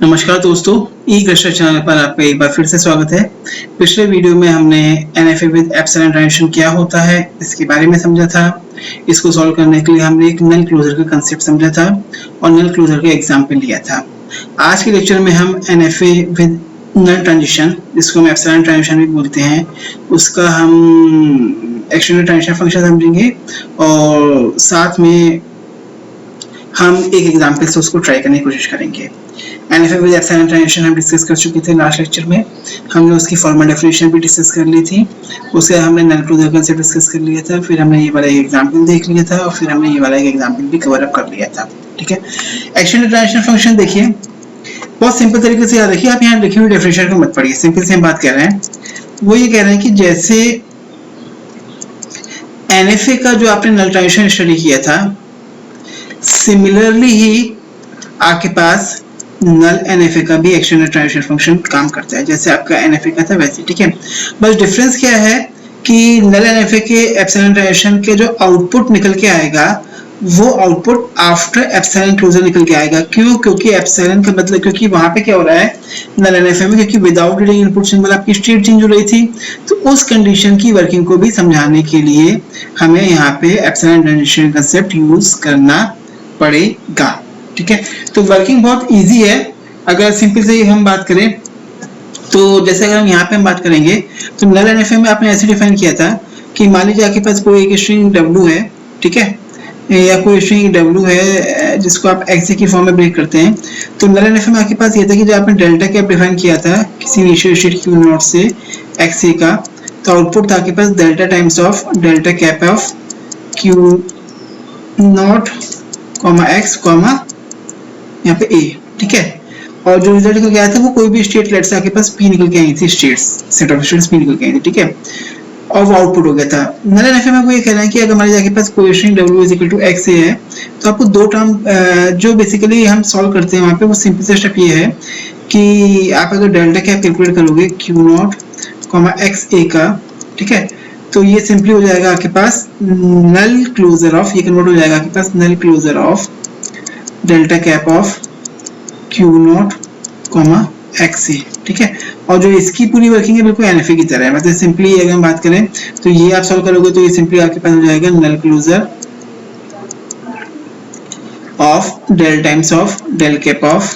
नमस्कार दोस्तों, ई cluster channel पर आपका एक बार फिर से स्वागत है। पिछले वीडियो में हमने एनएफए विद एप्सिलॉन ट्रांजिशन क्या होता है इसके बारे में समझा था। इसको सॉल्व करने के लिए हमने एक नल क्लोजर का कंसेप्ट समझा था और नल क्लोजर का एग्जांपल लिया था। आज के लेक्चर में हम एनएफए विद नल ट्रांजिशन, जिसको हम एप्सिलॉन ट्रांजिशन भी बोलते हैं, उसका हम एक्सटेंडेड ट्रांजिशन फंक्शन समझेंगे और साथ में हम एक एग्जांपल से उसको ट्राई करने की कोशिश करेंगे। एनएफए विद एप्सिलॉन ट्रांजिशन हम डिस्कस कर चुके थे लास्ट लेक्चर में। हमने उसकी फॉर्मल डेफिनेशन भी डिस्कस कर ली थी। उसके बाद हमने नल क्लोजर कंसेप्ट डिस्कस कर लिया था। फिर हमने ये वाला एक एग्जांपल देख लिया था और फिर हमने ये वाला एक एग्जांपल भी कवर अप कर लिया था। ठीक है, एक्सटेंडेड ट्रांजिशन फंक्शन देखिए, बहुत सिंपल तरीके से याद रखिए। आप यहाँ लिखी हुई डेफिनेशन को मत पढ़िए, सिंपल से हम बात कर रहे हैं। वो ये कह रहे हैं कि जैसे एनएफए का जो आपने नल ट्रांजिशन स्टडी किया था, सिमिलरली ही आपके पास नल एनएफए का भी एक्सटेंडेड ट्रांजिशन फंक्शन काम करता है, जैसे आपका एनएफए का था वैसे। ठीक है, बस डिफरेंस क्या है कि नल एनएफए के एप्सिलॉन ट्रांजिशन के जो आउटपुट निकल के आएगा वो आउटपुट आफ्टर एप्सिलॉन क्लोजर निकल के आएगा। क्यों? क्योंकि एप्सिलॉन का मतलब, क्योंकि वहां पे क्या हो रहा है नल एनएफए में, क्योंकि विदाउट रीडिंग इनपुट सिंबल आपकी स्टेट चेंज हो रही थी, तो उस कंडीशन की वर्किंग को भी समझाने के लिए हमें यहाँ पे एप्सिलॉन ट्रांजिशन कंसेप्ट यूज करना पड़ेगा। ठीक है, तो वर्किंग बहुत इजी है। अगर सिंपल से हम बात करें तो जैसे अगर हम यहाँ पे हम बात करेंगे तो नल एनएफए में आपने ऐसे डिफाइन किया था कि मान लीजिए आपके पास कोई एक स्ट्रिंग W है, ठीक है, या कोई स्ट्रिंग W है जिसको आप एक्स की फॉर्म में ब्रेक करते हैं। तो नल एनएफए में आपके पास ये था कि जब आपने डेल्टा कैप डिफाइन किया था किसी इनिशियल स्टेट क्यू नॉट से एक्स का, तो आउटपुट था आपके पास delta times of delta cap of Q naught comma X comma यहाँ पे ए। ठीक है, और जो रिजल्ट निकल के आया था वो कोई भी स्टेट लेट से आपके पास पी निकल के आई थी, states set of states P निकल के आई थी। ठीक है, और वो आउटपुट हो गया था। नल एनएफए में वो ये कह रहे हैं कि अगर मान लीजिए आपके पास कोई string W is equal to x है, तो आपको दो टर्म जो बेसिकली हम सॉल्व करते हैं वहाँ पे, वो सिंपल सा स्टेप ये है कि आप अगर डेल्टा कैप कैलकुलेट करोगे Q naught comma X A का, ठीक है, तो ये सिंपली हो जाएगा आपके पास नल क्लोजर ऑफ, ये कन्वर्ट हो जाएगा आपके पास null closure of delta cap of Q naught comma X A. ठीक है, और जो इसकी पूरी वर्किंग है बिल्कुल एनएफए की तरह है। मतलब सिंपली अगर हम बात करें तो ये आप सॉल्व करोगे तो ये सिंपली आपके पास हो जाएगा null closure of del times of del cap of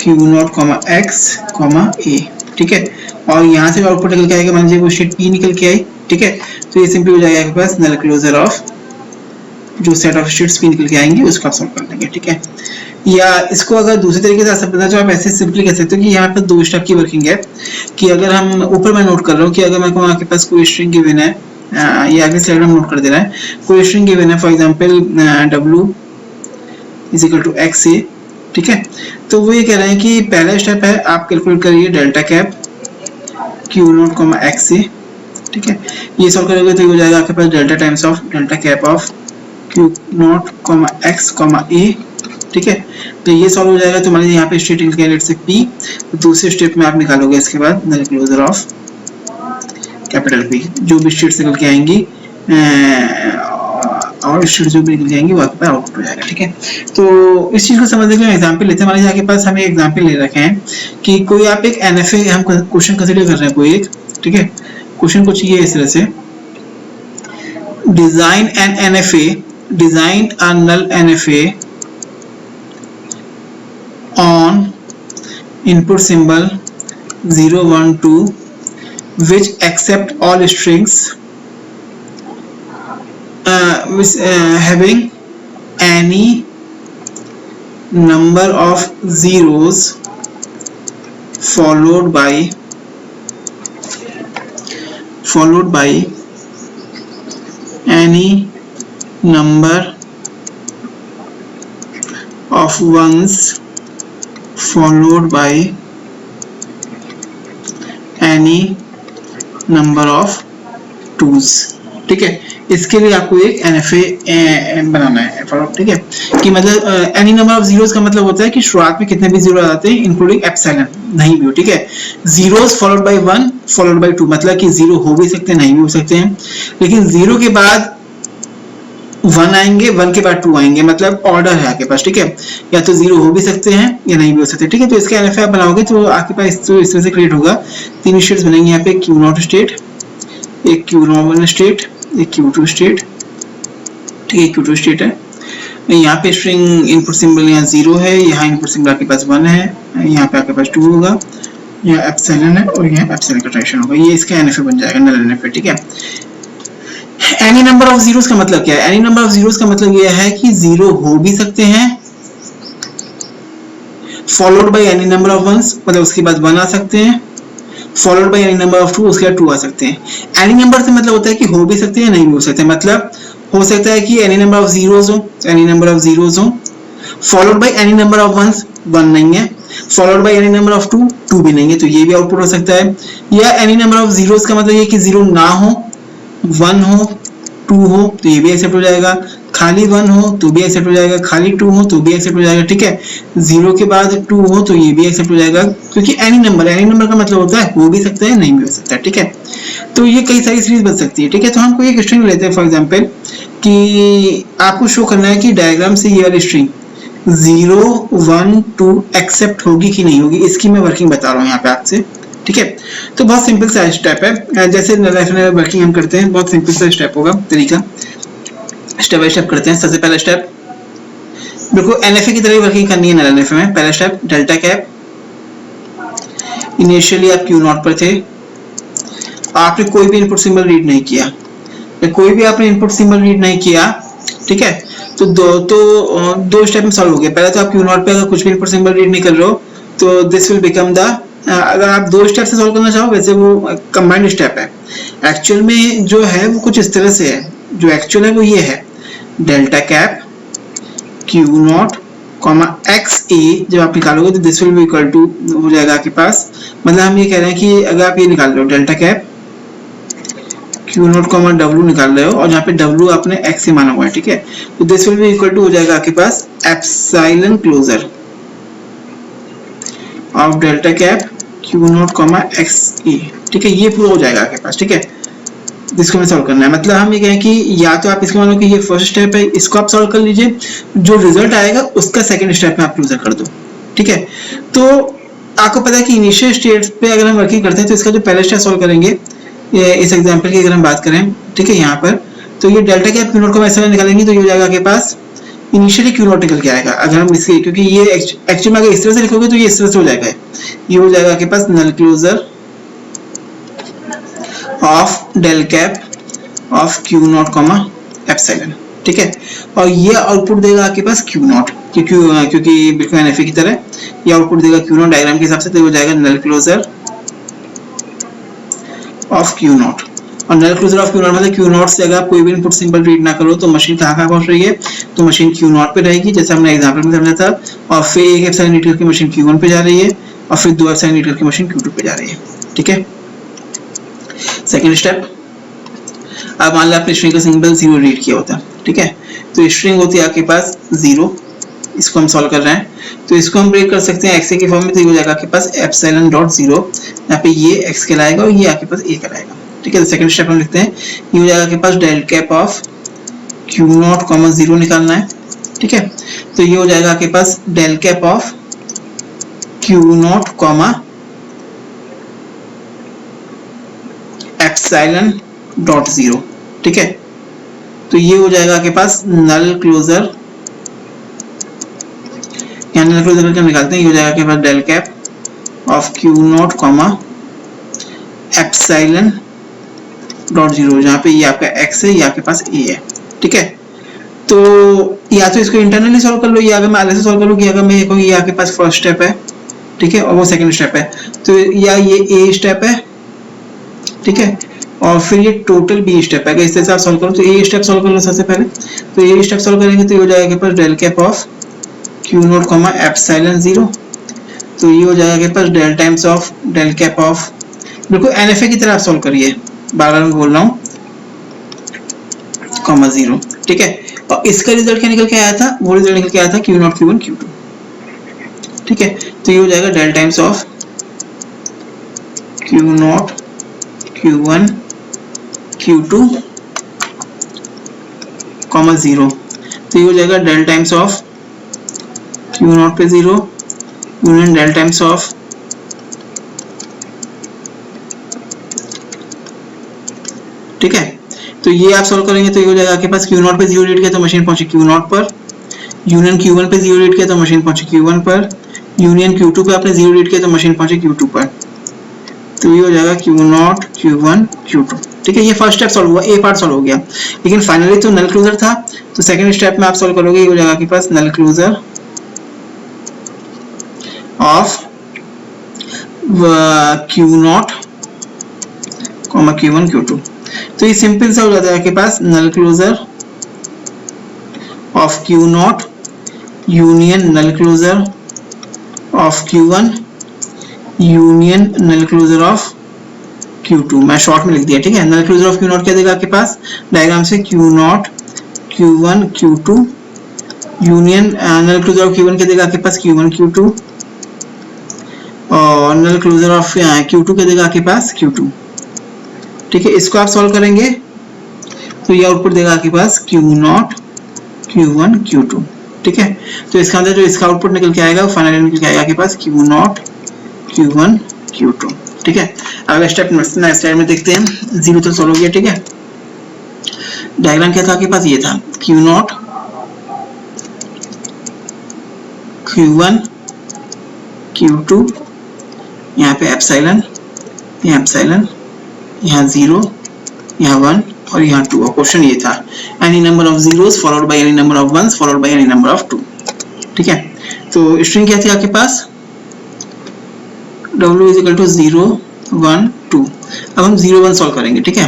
Q naught comma X comma A. ठीक है, और यहाँ से आउटपुट निकल के आएगा, मान लीजिए वो स्टेट पी निकल के आई। ठीक है, तो ये सिंपली हो जाएगा आपके पास नल क्लोजर ऑफ जो सेट ऑफ स्टेट्स पी निकल के आएंगे उसको आप सॉल्व कर देंगे। ठीक है, या इसको अगर दूसरे तरीके से समझना चाहो आप ऐसे सिंपली कह सकते हो कि यहाँ पर दो स्टेप की वर्किंग है। कि अगर हम ऊपर मैं नोट कर रहा हूँ कि अगर मैं कहूँ आपके पास कोई स्ट्रिंग गिवन है, ये आगे स्लाइड में नोट कर देना है, कोई स्ट्रिंग गिवन है for example W is equal to X A. ठीक है, तो वो ये कह रहे हैं कि पहला स्टेप है आप कैलकुलेट करिए delta cap Q naught comma X A. ठीक है, ये सॉल्व करोगे तो ये हो जाएगा आपके पास delta times of delta cap of Q naught comma X comma A. ठीक है, तो ये सॉल्व हो जाएगा। तो मान लीजिए यहाँ पे स्टेट निकल लेट से पी, तो दूसरे स्टेप में आप निकालोगे इसके बाद नल क्लोजर ऑफ कैपिटल पी, जो भी स्टेट्स निकल के आएंगी और स्टेट जो भी निकल जाएंगी वो आपके पास आउटपुट हो जाएगा। ठीक है, तो इस चीज को समझने के लिए एग्जांपल लेते हैं। मान लीजिए आपके पास हमें एग्जांपल ले रखे हैं कि कोई आप एक एनएफए, हम क्वेश्चन कंसीडर कर रहे हैं कोई एक। ठीक है, क्वेश्चन कुछ ये इस तरह से, design an NFA, design a null NFA on input symbol 0 1 2 which accept all strings having any number of zeros followed by any number of ones followed by any number of twos। ठीक है, इसके लिए आपको एक NFA बनाना है। ठीक है, कि मतलब एनी नंबर ऑफ जीरोस का मतलब होता है कि शुरुआत में कितने भी जीरो आते हैं इंक्लूडिंग एप्सिलॉन, नहीं भी हो। ठीक है, zeros followed bye 1 followed by 2, मतलब कि जीरो हो भी सकते हैं नहीं भी हो सकते हैं, लेकिन जीरो के बाद 1 आएंगे, 1 के बाद 2 आएंगे, मतलब ऑर्डर है आपके पास, ठीक है। या तो 0 हो भी सकते हैं या नहीं भी हो सकते, ठीक है। तो इसके एनएफए आप बनाओगे तो आपके पास तो इस तरह से क्रिएट होगा। 3 स्टेट्स बनेंगे यहाँ पे, क्यू नॉट स्टेट, एक क्यू नॉर्मल स्टेट, एक क्यू टू स्टेट, ठीक है। क्यू टू स्टेट है, यहाँ पे स्ट्रिंग इनपुट सिंबल यहाँ 0 है, यहाँ इनपुट सिंबल आपके पास 1 है, यहाँ पे आपके पास 2 होगा, यहाँ एप्सिलॉन है और यहाँ एप्सिलॉन का ट्रांजिशन होगा। ये इसका एनएफए बन जाएगा, नल एनएफए, ठीक है। एनी नंबर ऑफ जीरोस का मतलब क्या है? एनी नंबर ऑफ जीरोस का मतलब यह है कि 0 हो भी सकते हैं, followed by any number of ones, मतलब उसके बाद 1 आ सकते हैं, followed by any number of 2, उसके बाद 2 आ सकते हैं। एनी नंबर से मतलब होता है कि हो भी सकते हैं, नहीं भी हो सकते, मतलब हो सकता है कि एनी नंबर ऑफ जीरोस हो, एनी नंबर ऑफ जीरोस हो, followed by any number of ones, 1 नहीं है, followed by any number of 2, 2 भी नहीं है, तो ये भी आउटपुट हो सकता है। या एनी नंबर ऑफ जीरोस का मतलब ये कि 0 ना हो, 1 हो, 2 हो, तो ये भी एक्सेप्ट हो जाएगा, खाली 1 हो तो भी एक्सेप्ट हो जाएगा, खाली 2 हो तो भी एक्सेप्ट हो जाएगा, ठीक है। 0 के बाद 2 हो तो ये भी एक्सेप्ट हो जाएगा, क्योंकि एनी नंबर का मतलब होता है हो भी सकता है, नहीं भी हो सकता है, ठीक है। तो ये कई सारी सीरीज बन सकती है, ठीक है। तो हम कोई एक स्ट्रिंग लेते हैं फॉर एग्जांपल, कि आपको शो करना है कि डायग्राम से ये वाली स्ट्रिंग 0, 1, 2 एक्सेप्ट होगी कि नहीं होगी, इसकी मैं वर्किंग बता रहा हूँ यहाँ पे आपसे, ठीक है। तो बहुत सिंपल सा स्टेप है, जैसे लाइफ में वर्किंग हम करते हैं, बहुत सिंपल सा स्टेप होगा, तरीका स्टेप बाय स्टेप करते हैं। सबसे पहला स्टेप बिल्कुल एनएफए की तरह वर्किंग करनी है नल एनएफए में। पहला स्टेप डेल्टा कैप, इनिशियली आप क्यू नॉट पर थे, आपने कोई भी इनपुट सिंबल रीड नहीं किया, कोई भी आपने इनपुट सिंबल रीड नहीं किया, ठीक है। तो दो स्टेप में सॉल्व हो गया। पहले तो आप क्यू नॉट पे अगर कुछ भी इनपुट सिंबल रीड नहीं कर रहे हो तो दिस विल बिकम द, अगर आप 2 स्टेप से सॉल्व करना चाहो वैसे वो कंबाइंड स्टेप है। एक्चुअल में जो है वो कुछ इस तरह से है, जो एक्चुअल है वो ये है, delta cap Q naught comma X A, जब आप निकालोगे तो this will be equal to हो जाएगा आपके पास, मतलब हम ये कह रहे हैं कि अगर आप ये निकाल रहे हो delta cap Q naught comma W निकाल रहे हो और जहाँ पे डब्ल्यू आपने एक्स से माना हुआ है, ठीक है। तो this will be equal to हो जाएगा आपके पास epsilon closure of delta cap Q naught comma X A, ठीक है। ये पूरा हो जाएगा आपके पास, ठीक है। जिसको हमें सॉल्व करना है, मतलब हम ये कहें कि या तो आप इसको मानो कि ये फर्स्ट स्टेप है, इसको आप सॉल्व कर लीजिए, जो रिजल्ट आएगा उसका सेकंड स्टेप में आप क्लोजर कर दो, ठीक है। तो आपको पता है कि इनिशियल स्टेट पे अगर हम वर्किंग करते हैं तो इसका जो पहला स्टेप सॉल्व करेंगे, इस एग्जांपल की अगर हम बात करें, ठीक है, यहाँ पर तो ये डेल्टा कैप क्यू नॉट को ऐसे निकालेंगे तो ये हो जाएगा आपके पास इनिशियली क्यू नॉट निकल के आएगा। अगर हम इसके, क्योंकि ये एक्चुअली में अगर इस तरह से लिखोगे तो ये इस तरह से हो जाएगा, ये हो जाएगा आपके पास null closure of del cap of Q naught comma epsilon, ठीक है। और ये आउटपुट देगा आपके पास क्यू नॉट, क्योंकि बिल्कुल एनएफए की तरह ये आउटपुट देगा क्यू नॉट डायग्राम के हिसाब से, तो हो जाएगा null closure of Q not. और नल क्लोजर ऑफ क्यू नॉट मतलब क्यू नॉट से अगर आप कोई भी इनपुट सिंबल रीड ना करो तो मशीन कहाँ पहुंच रही है, तो मशीन क्यू नॉट पे रहेगी, जैसे हमने एग्जांपल में समझा था। और फिर एक एप्सिलॉन नीडल की मशीन क्यू वन पे जा रही है और फिर 2 एप्सिलॉन नीडल की मशीन क्यू टू पे जा रही है, ठीक है। सेकेंड स्टेप, अब मान लो आपने स्ट्रिंग का सिंबल 0 रीड किया होता है, ठीक है। तो स्ट्रिंग होती है आपके पास 0, इसको हम सॉल्व कर रहे हैं तो इसको हम ब्रेक कर सकते हैं एक्स के फॉर्म में, तो ये हो जाएगा आपके पास एप्सिलॉन डॉट 0, यहाँ पे ये एक्स कहलाएगा और ये आपके पास ए कहलाएगा, ठीक है। तो सेकंड स्टेप हम लिखते हैं, ये हो जाएगा आपके पास del cap of Q naught comma 0 निकालना है, ठीक है। तो ये हो जाएगा आपके पास del cap of Q naught comma epsilon dot 0, ठीक है। तो ये हो जाएगा आपके पास नल क्लोजर, यहाँ नल क्लोजर करके निकालते हैं, ये हो जाएगा आपके पास del cap of Q naught comma epsilon dot 0, जहाँ पे ये आपका x है, ये आपके पास a है, ठीक है। तो या तो इसको इंटरनली सॉल्व कर लो, या अगर मैं अलग से सॉल्व कर लूँ, कि अगर मैं कहूँ ये आपके पास फर्स्ट स्टेप है, ठीक है, और वो सेकंड स्टेप है, तो या ये a स्टेप है, ठीक है, और फिर ये टोटल b स्टेप है। अगर इस तरह से आप सॉल्व करो तो a स्टेप सॉल्व कर लो सबसे पहले, तो a स्टेप सॉल्व करेंगे तो ये हो जाएगा आपके पास del cap of Q naught comma epsilon 0, तो ये हो जाएगा आपके पास del times of del cap of, बिल्कुल एनएफए की तरह आप सॉल्व करिए, बार-बार मैं बोल रहा हूँ, कॉमा 0, ठीक है। और इसका रिजल्ट क्या निकल के आया था, वो रिजल्ट निकल के आया था क्यू नॉट क्यू1 क्यू2, ठीक है। तो ये हो जाएगा del times of Q naught Q one Q two comma 0, तो ये हो जाएगा del times of Q naught पे 0 यूनियन डेल टाइम्स ऑफ ठीक है। तो ये आप सॉल्व करेंगे तो ये हो जाएगा आपके पास क्यू नॉट पे 0 रीड किया तो मशीन पहुंची क्यू नॉट पर, यूनियन Q1 पे 0 रीड किया तो मशीन पहुंची Q1 पर, यूनियन Q2 पे आपने 0 रीड किया तो मशीन पहुंची Q2 पर, तो ये हो जाएगा Q0 Q1 Q2। ठीक है, ये फर्स्ट स्टेप सॉल्व हुआ, ए पार्ट सॉल्व हो गया। लेकिन फाइनली तो नल क्लोजर था, तो सेकंड स्टेप में आप सॉल्व करोगे, ये हो जाएगा आपके पास null closure of Q0 Q1 Q2। तो ये सिंपल सा हो जाता है आपके पास null closure of Q0 union null closure of Q1 union null closure of Q2। मैं शॉर्ट में लिख दिया, ठीक है। नल क्लोजर ऑफ Q0 क्या देगा आपके पास डायग्राम से, Q0 Q1 Q2 union null closure of Q1 क्या देगा आपके पास Q1 Q2 और नल क्लोजर ऑफ Q2 क्या देगा आपके पास Q2। ठीक है, इसको आप सॉल्व करेंगे तो ये आउटपुट देगा आपके पास Q0 Q1 Q2। ठीक है, तो इसका अंदर जो इसका आउटपुट निकल के आएगा वो फाइनली निकल के आएगा आपके पास Q0 Q1 Q2। ठीक है, अगला स्टेप नेक्स्ट स्लाइड में देखते हैं। 0 तो सॉल्व हो गया। ठीक है, डायग्राम क्या था आपके पास, ये था Q0 Q1 Q2, यहाँ पे एप्सिलॉन, यहाँ एप्सिलॉन, यहाँ 0, यहाँ 1 और यहाँ 2। और क्वेश्चन ये था any number of zeros followed by any number of ones followed by any number of 2। ठीक है, तो स्ट्रिंग क्या थी आपके पास W इज इक्वल टू 0 1 2। अब हम 0 1 सॉल्व करेंगे। ठीक है,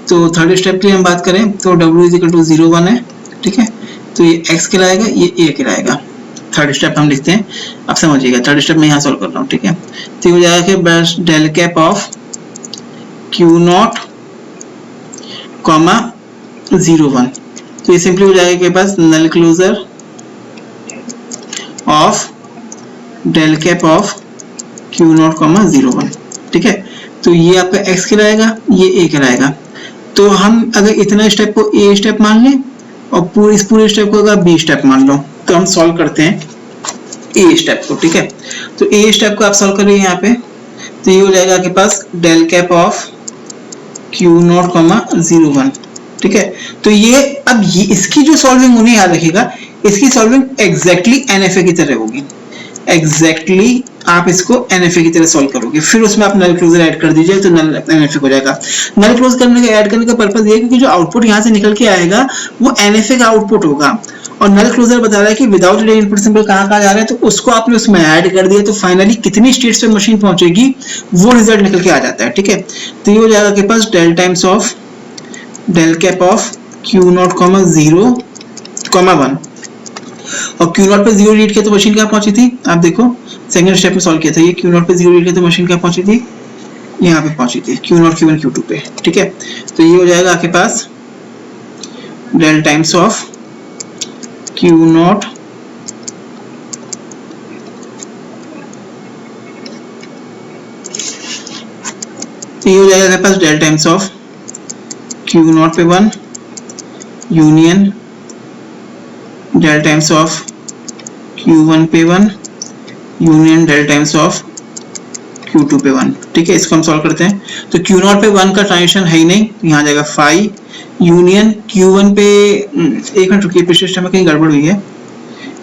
तो थर्ड स्टेप की हम बात करें तो W इज इक्वल टू 0 1 है। ठीक है, तो ये x कहलाएगा, ये a कहलाएगा। थर्ड स्टेप हम लिखते हैं, आप समझिएगा। थर्ड स्टेप में यहाँ सॉल्व कर रहा हूँ। ठीक है, तो ये हो जाएगा कि बस del cap of Q0 comma 0 1, तो ये सिंपली हो जाएगा के पास null closure of del cap of Q0 0 1। ठीक है, तो ये आपका x कहलाएगा, ये a कहलाएगा। तो हम अगर इतना स्टेप को a स्टेप मान लें और इस पूरे स्टेप को अगर b स्टेप मान लो तो हम सॉल्व करते हैं a स्टेप को। ठीक है, तो a स्टेप को आप सॉल्व करिए यहाँ पे, तो ये हो जाएगा आपके पास डेल कैप ऑफ Q0 0 1। ठीक है, तो ये अब ये इसकी जो सॉल्विंग होनी याद रखिएगा, इसकी सॉल्विंग एग्जैक्टली NFA की तरह होगी। एग्जैक्टली आप इसको NFA की तरह सॉल्व करोगे, फिर उसमें आप नल क्लोजर ऐड कर दीजिए तो नल NFA हो जाएगा। नल क्लोज करने का ऐड करने का पर्पस ये है कि जो आउटपुट यहाँ से निकल के आएगा वो NFA का आउटपुट होगा। और नल क्लोजर बता रहा है कि विदाउट एनी इनपुट सिंबल कहाँ कहाँ जा रहा है, तो उसको आपने उसमें ऐड कर दिया तो फाइनली कितनी स्टेट्स पे मशीन पहुंचेगी वो रिजल्ट निकल के आ जाता है। ठीक है, तो ये हो जाएगा आपके पास del times of del cap of Q0 0 1 और Q0 पे 0 रीड किया तो मशीन क्या पहुंची थी, आप देखो सेकंड स्टेप में सॉल्व किया था। ये Q0 पे 0 रीड किया तो मशीन क्या पहुंची थी, यहाँ पे पहुंची थी Q0 Q1 Q2 पे। ठीक है, तो ये हो जाएगा आपके पास डेल टाइम्स ऑफ Q0 तो ये हो जाएगा आपके पास डेल टाइम्स ऑफ Q0 पे 1 union del times of Q1 पे 1 union del times of Q2 पे 1। ठीक है, इसको हम सॉल्व करते हैं। तो Q0 पे 1 का ट्रांजिशन है ही नहीं, यहाँ आ जाएगा 5 यूनियन Q1 पे, एक मिनट रुकिए, पिछले स्टेप में कहीं गड़बड़ हुई है।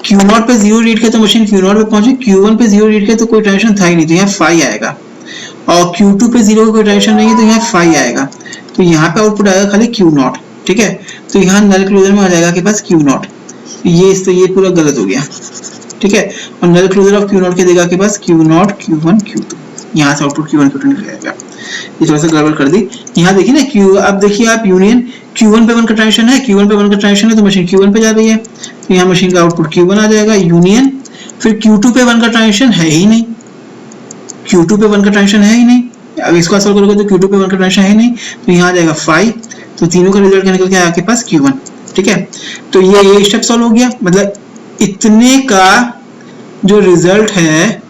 Q0 पे 0 रीड किया तो मशीन Q0 पे पहुंची, Q1 पे 0 रीड किया तो कोई ट्रांजिशन था ही नहीं, तो यहाँ 5 आएगा। और Q2 पे 0 का कोई ट्रांजिशन नहीं है तो यहाँ 5 आएगा, तो यहाँ पे आउटपुट आएगा खाली Q0। ठीक है, तो यहाँ नल क्लोजर में आ जाएगा आपके पास Q0। ये पूरा गलत हो गया। ठीक है, और नल क्लोजर ऑफ Q0 के देगा आपके पास Q0 Q1 Q2, यहाँ से आउटपुट Q1 Q2 निकल जाएगा। ये थोड़ा सा गड़बड़ कर दी। यहाँ देखिए ना Q, अब देखिए आप यूनियन Q1 पे 1 का ट्रांजिशन है, Q1 पे 1 का ट्रांजिशन है तो मशीन Q1 पे जा रही है, तो यहाँ मशीन का आउटपुट Q1 आ जाएगा यूनियन, फिर Q2 पे 1 का ट्रांजिशन है ही नहीं, Q2 पे 1 का ट्रांजिशन है ही नहीं। अब इसको सॉल्व करोगे तो Q2 पे 1 का ट्रांजिशन है ही नहीं, तो यहाँ आ जाएगा 5, तो तीनों का रिजल्ट निकल के आया आपके पास Q1। ठीक है, तो ये स्टेप सॉल्व हो गया, मतलब इतने का जो रिजल्ट है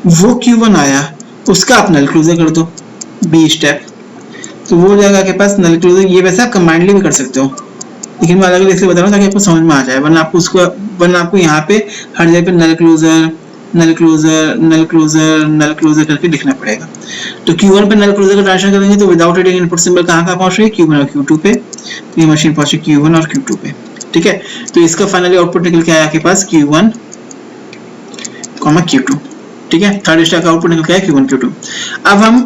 वो Q1 आया, उसका आप नल क्लोजर कर दो B स्टेप, तो वो हो जाएगा आपके पास नल क्लोजर। ये वैसे आप कंबाइंडली भी कर सकते हो, लेकिन मैं अलग अलग इसलिए बता रहा हूँ ताकि आपको समझ में आ जाए, वरना आपको यहाँ पे हर जगह पे नल क्लोजर नल क्लोजर नल क्लोजर नल क्लोजर करके लिखना पड़ेगा। तो Q1 पे नल क्लोजर का ट्रांसलेशन करेंगे तो विदाउट रीडिंग इनपुट सिंबल कहाँ पहुंच रही है, Q1 और Q2 पे। ये मशीन पहुंची Q1 और Q2 पे, ठीक है। तो इसका फाइनली आउटपुट निकल के आया आपके पास Q1, Q2, ठीक है। थर्ड स्टेप का आउटपुट निकल के आया Q1 Q2। अब हम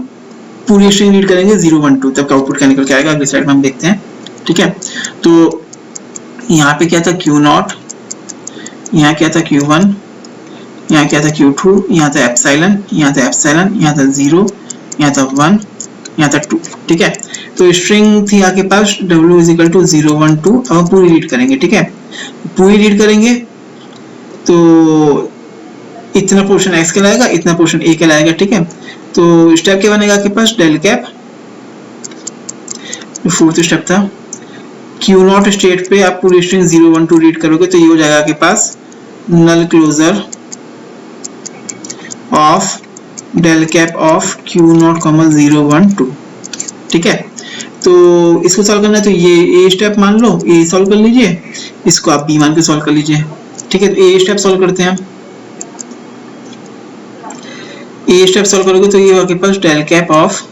पूरी स्ट्रिंग रीड करेंगे 0 1 2 तब का आउटपुट क्या निकल के आएगा, अगली स्लाइड में हम देखते हैं, ठीक है। तो यहाँ पे क्या था Q0, यहाँ क्या था Q1, यहाँ क्या था Q2, यहाँ था एप्सिलॉन, यहाँ था एप्सिलॉन, यहाँ था 0, यहाँ था 1, यहाँ था 2, ठीक है। तो स्ट्रिंग थी आपके पास W = 0 1 2। अब हम पूरी रीड करेंगे, ठीक है। पूरी रीड करेंगे तो इतना पोर्शन x कहलाएगा, इतना पोर्शन a कहलाएगा, ठीक है। तो स्टेप क्या बनेगा आपके पास, डेल कैप, फोर्थ स्टेप था। Q0 स्टेट पे आप पूरी स्ट्रिंग 0 1 2 रीड करोगे तो ये हो जाएगा आपके पास null closure of del cap of Q0, 0 1 2, ठीक है। तो इसको सॉल्व करना है तो ये a स्टेप मान लो, a सॉल्व कर लीजिए, इसको आप b मान के सॉल्व कर लीजिए, ठीक है। तो a स्टेप सॉल्व करते हैं हम। a स्टेप सॉल्व करोगे तो ये आपके पास डेल कैप ऑफ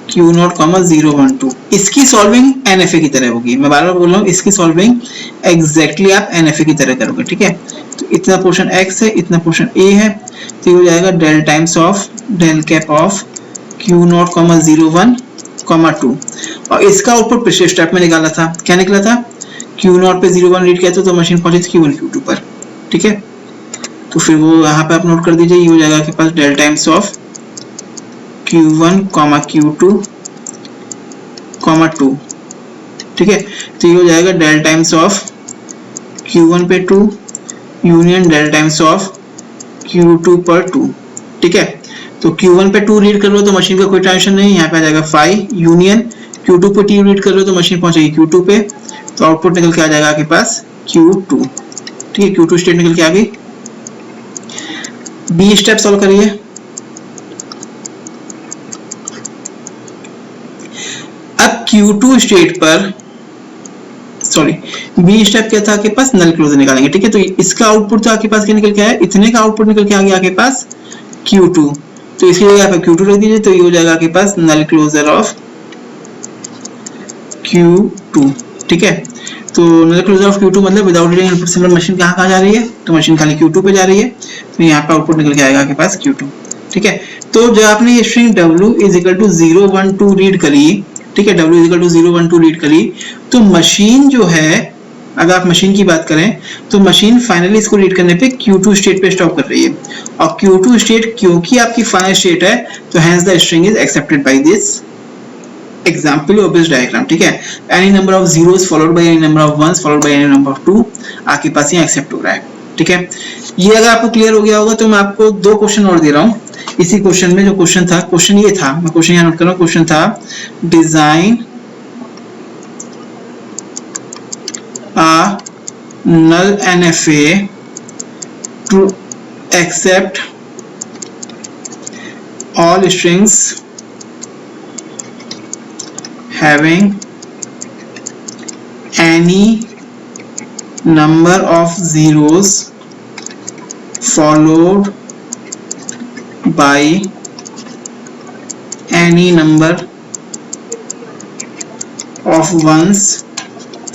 Q0, 0 1 2। इसकी सॉल्विंग NFA की तरह होगी, मैं बार बार बोल रहा हूँ, इसकी सॉल्विंग एग्जैक्टली आप NFA की तरह करोगे, ठीक है। तो इतना पोर्शन x है, इतना पोर्शन a है, तो ये हो जाएगा del times of del cap of Q0, 0 1, 2। और इसका आउटपुट पिछले स्टेप में निकाला था, क्या निकला था, Q0 पे 0 1 रीड किया तो मशीन पहुंची थी Q1 Q2 पर, ठीक है। तो फिर वो यहाँ पे आप नोट कर दीजिए, ये हो जाएगा आपके पास del times of Q1, Q2, 2, ठीक है। तो ये हो जाएगा डेल टाइम्स ऑफ Q1 पे 2 union del times of Q2 पर 2, ठीक है। तो Q1 पे 2 रीड कर लो तो मशीन का कोई ट्रांजिशन नहीं, यहाँ पे आ जाएगा 5 यूनियन Q2 पे 2 रीड कर लो तो मशीन पहुंचेगी Q2 पे, तो आउटपुट निकल के आ जाएगा आपके पास Q2, ठीक है। Q2 स्टेट निकल के आ गई। बी स्टेप सॉल्व करिए। अब Q2 स्टेट पर, सॉरी, बी स्टेप क्या था आपके पास, नल क्लोजर निकालेंगे, ठीक है। तो इसका आउटपुट तो आपके पास क्या निकल के आया, इतने का आउटपुट निकल के आ गया आपके पास Q2, तो इसकी जगह आप Q2 रख दीजिए, तो ये हो जाएगा आपके पास नल क्लोजर ऑफ Q2, ठीक है। तो नल क्लोजर ऑफ Q2 मतलब without reading input symbol machine कहाँ जा रही है, तो मशीन खाली Q2 पे जा रही है, तो यहाँ पे आउटपुट निकल के आएगा आपके पास Q2, ठीक है। तो जब आपने ये स्ट्रिंग W = 0 1 2 रीड करी, ठीक है, W = 0 1 2 रीड करी, तो मशीन जो है, अगर आप मशीन की बात करें तो मशीन फाइनली इसको रीड करने पे Q2 स्टेट पे स्टॉप कर रही है, और Q2 स्टेट क्योंकि आपकी फाइनल स्टेट है तो hence the string is accepted by this example of this diagram, ठीक है। Any number of zeros followed by any number of ones followed by any number of 2 आपके पास ये एक्सेप्ट हो रहा है, ठीक है। ये अगर आपको क्लियर हो गया होगा तो मैं आपको 2 क्वेश्चन और दे रहा हूँ। इसी क्वेश्चन में जो क्वेश्चन था, क्वेश्चन ये था, मैं क्वेश्चन यहाँ नोट कर रहा हूँ, क्वेश्चन था design a null NFA to accept all strings having any number of zeros followed by any number of ones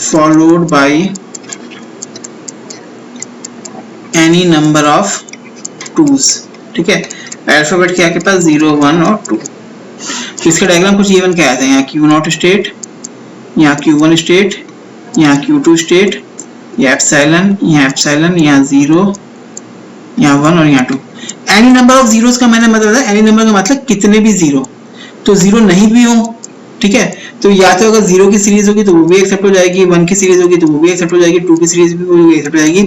followed by any number of twos, ठीक है। अल्फाबेट क्या के पास 0 1 और 2। तो इसका डायग्राम कुछ ये बन के आया था, यहाँ Q0 स्टेट, यहाँ Q1 स्टेट, यहाँ Q2 स्टेट, यहाँ एप्सिलॉन, यहाँ 0, यहाँ 1 और यहाँ 2। एनी नंबर ऑफ जीरोस का मैंने मतलब एनी नंबर का मतलब कितने भी जीरो, तो जीरो नहीं भी हो, ठीक है। तो या तो अगर 0 की सीरीज होगी तो वो भी एक्सेप्ट हो जाएगी, 1 की सीरीज होगी तो वो भी एक्सेप्ट हो जाएगी, 2 की सीरीज भी वो भी एक्सेप्ट हो जाएगी।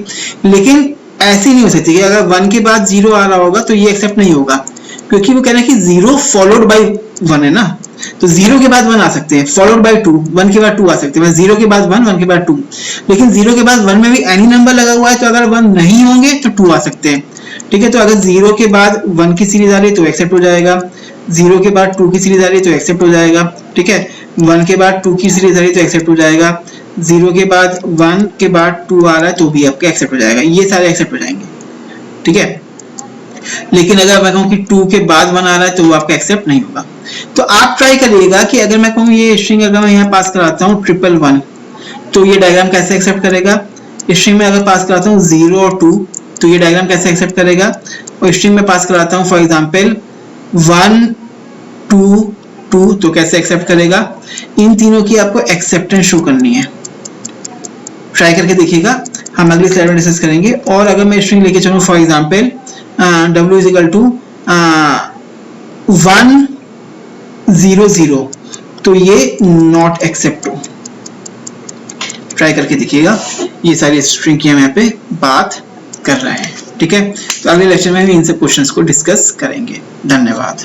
लेकिन ऐसी नहीं हो सकती कि अगर 1 के बाद 0 आ रहा होगा तो ये एक्सेप्ट नहीं होगा, क्योंकि वो कह रहे हैं कि 0 फॉलोड बाय 1 है ना, तो 0 के बाद 1 आ सकते हैं, फॉलोड बाय 2, 1 के बाद 2 आ सकते हैं, 0 के बाद 1, 1 के बाद 2। लेकिन 0 के बाद 1 में भी एनी नंबर लगा हुआ है, तो अगर 1 नहीं होंगे तो 2 आ सकते हैं, ठीक है। तो अगर 0 के बाद 1 की सीरीज आ रही है तो एक्सेप्ट हो जाएगा, 0 के बाद 2 की सीरीज आ रही है तो एक्सेप्ट हो जाएगा, ठीक है। 1 के बाद 2 की सीरीज आ रही है तो एक्सेप्ट हो जाएगा, 0 के बाद 1 के बाद 2 आ रहा है तो भी आपका एक्सेप्ट हो जाएगा, ये सारे एक्सेप्ट हो जाएंगे, ठीक है। लेकिन अगर मैं कहूँ कि 2 के बाद 1 आ रहा है तो वो आपका एक्सेप्ट नहीं होगा। तो आप ट्राई करिएगा कि अगर मैं कहूँ ये स्ट्रिंग अगर मैं यहाँ पास कराता हूँ 111 तो ये डायग्राम कैसे एक्सेप्ट करेगा। स्ट्रिंग में अगर पास कराता हूँ 0 और 2 तो ये डायग्राम कैसे एक्सेप्ट करेगा। और स्ट्रिंग में पास कराता हूँ फॉर एग्जांपल 1 2 2 तो कैसे एक्सेप्ट करेगा। इन तीनों की आपको एक्सेप्टेंस शो करनी है, ट्राई करके देखिएगा, हम अगली स्लाइड में डिस्कस करेंगे। और अगर मैं स्ट्रिंग लेके चलूँ for example w is equal to 1 0 0 तो ये नॉट एक्सेप्ट हो, ट्राई करके देखिएगा। ये सारी स्ट्रिंग की हम यहाँ पे बात कर रहे हैं, ठीक है। तो अगले लेक्चर में भी इन सब क्वेश्चंस को डिस्कस करेंगे। धन्यवाद।